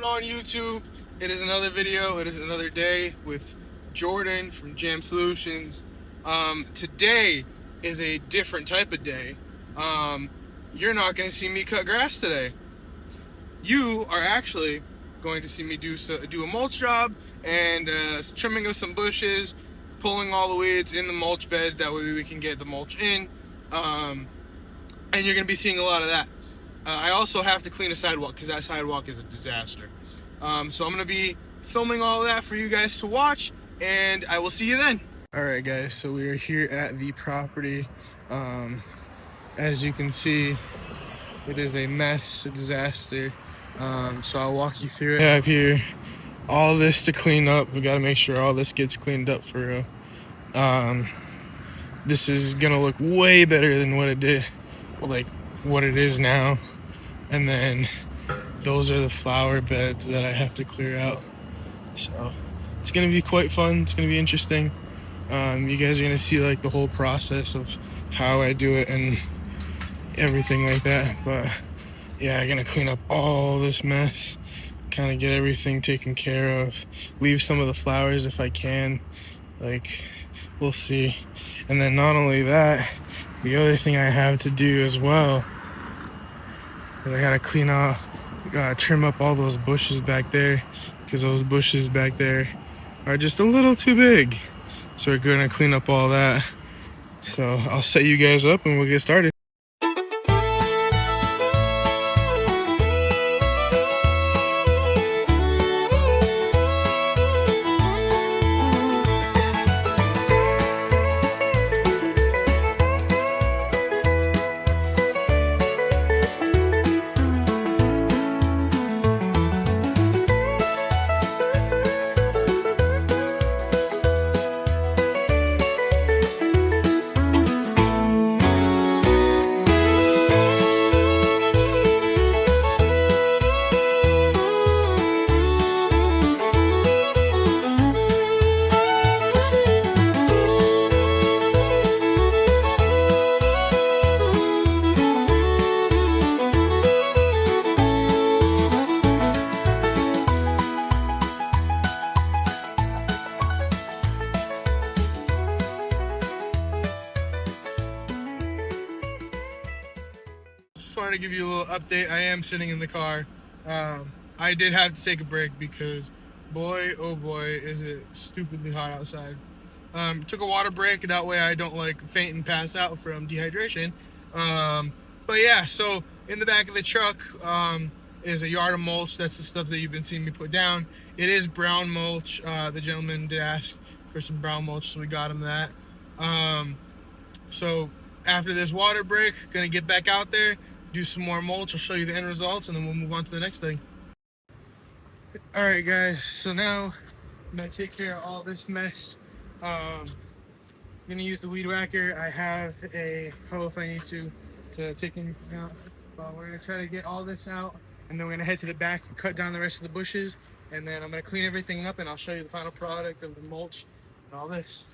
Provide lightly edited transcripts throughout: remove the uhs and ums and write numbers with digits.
On YouTube, it is another video, it is another day with Jordan from Jam Solutions. Today is a different type of day. You're not going to see me cut grass today. You are actually going to see me do a mulch job and trimming of some bushes, pulling all the weeds in the mulch bed, that way we can get the mulch in, and you're going to be seeing a lot of that. I also have to clean a sidewalk because that sidewalk is a disaster. So I'm going to be filming all of that for you guys to watch, and I will see you then. Alright guys, so we are here at the property. As you can see, it is a mess, a disaster. So I'll walk you through it. I have here all this to clean up. We got to make sure all this gets cleaned up for real. This is going to look way better than what it did, like what it is now. And then those are the flower beds that I have to clear out. So it's gonna be quite fun. It's gonna be interesting. You guys are gonna see like the whole process of how I do it and everything like that. But yeah, I'm gonna clean up all this mess, kind of get everything taken care of, leave some of the flowers if I can, like we'll see. And then not only that, the other thing I have to do as well, I gotta clean off, trim up all those bushes back there, because those bushes back there are just a little too big. So we're gonna clean up all that. So I'll set you guys up and we'll get started. Wanted to give you a little update. I am sitting in the car. I did have to take a break because boy oh boy is it stupidly hot outside. Took a water break, that way I don't like faint and pass out from dehydration. But yeah, so in the back of the truck is a yard of mulch. That's the stuff that you've been seeing me put down. It is brown mulch. The gentleman did ask for some brown mulch, so we got him that. So after this water break, gonna get back out there, do some more mulch. I'll show you the end results, and then we'll move on to the next thing. Alright guys, so now I'm gonna take care of all this mess. I'm gonna use the weed whacker. I have a hoe if I need to take in account. But we're gonna try to get all this out, and then we're gonna head to the back and cut down the rest of the bushes, and then I'm gonna clean everything up, and I'll show you the final product of the mulch and all this.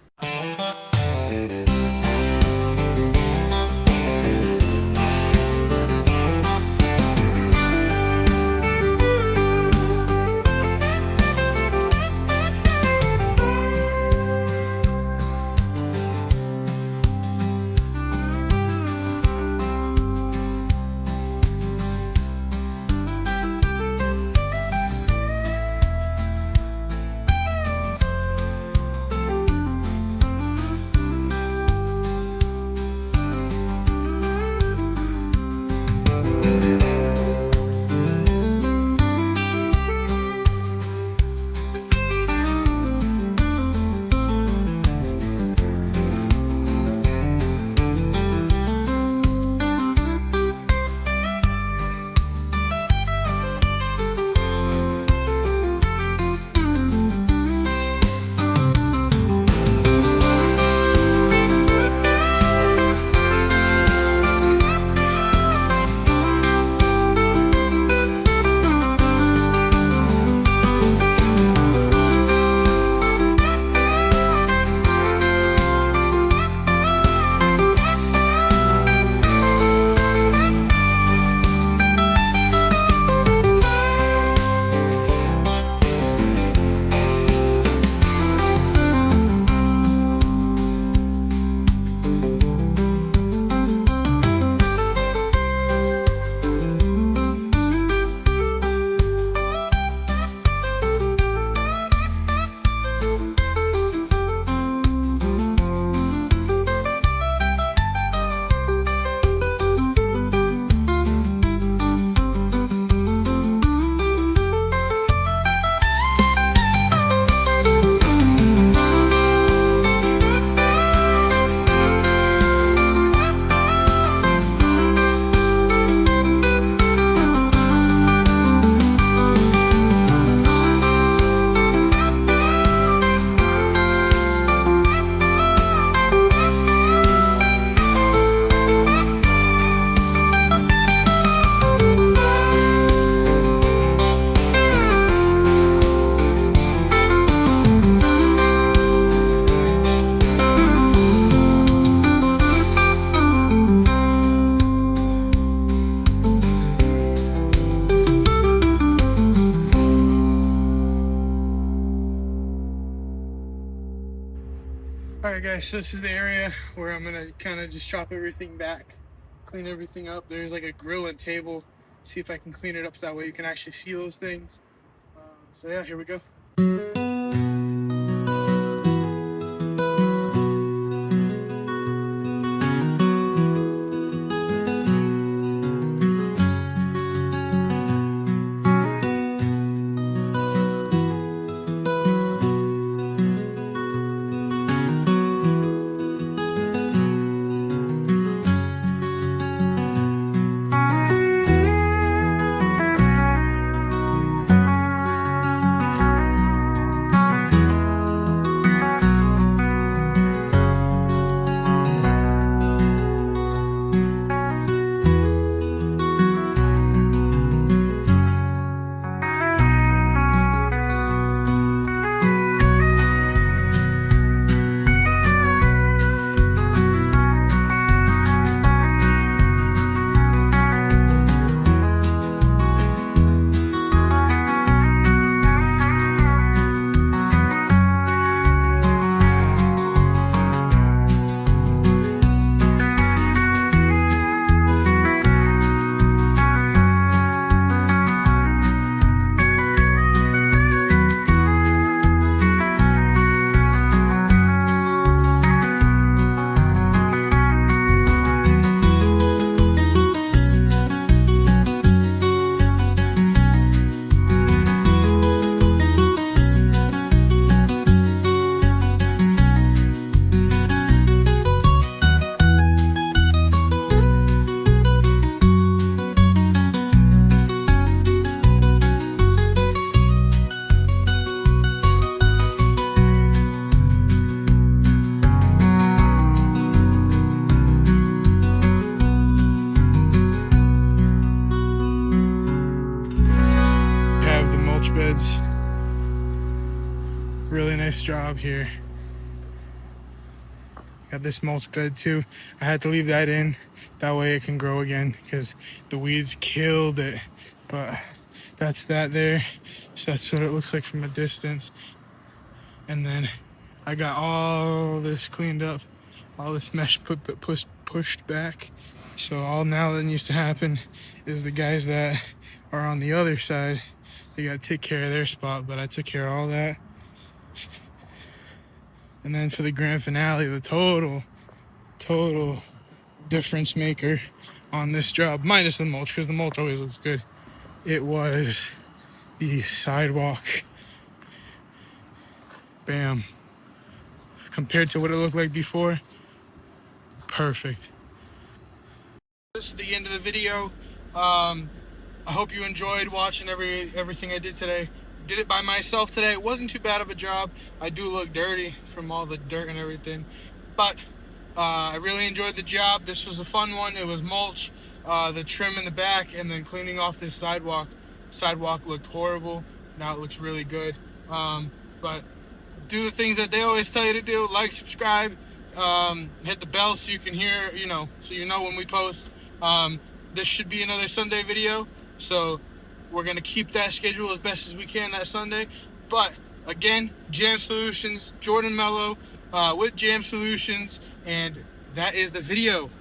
Alright guys, so this is the area where I'm gonna kind of just chop everything back, clean everything up. There's like a grill and table. See if I can clean it up so that way you can actually see those things. So yeah, here we go. Beds. Really nice job here. Got this mulch bed too. I had to leave that in, that way it can grow again because the weeds killed it. But that's that there. So that's what it looks like from a distance. And then I got all this cleaned up, all this mesh pushed back. So all now that needs to happen is the guys that are on the other side, they gotta take care of their spot, but I took care of all that. And then for the grand finale, the total difference maker on this job, minus the mulch, because the mulch always looks good, it was the sidewalk. Bam. Compared to what it looked like before, perfect. This is the end of the video. I hope you enjoyed watching everything I did today. Did it by myself today. It wasn't too bad of a job. I do look dirty from all the dirt and everything, but I really enjoyed the job. This was a fun one. It was mulch, the trim in the back, and then cleaning off this sidewalk. Sidewalk looked horrible. Now it looks really good. But do the things that they always tell you to do. Like, subscribe, hit the bell so you can hear, so you know when we post. This should be another Sunday video. So we're going to keep that schedule as best as we can that Sunday. But again, Jam Solutions, Jordan Mello with Jam Solutions, and that is the video.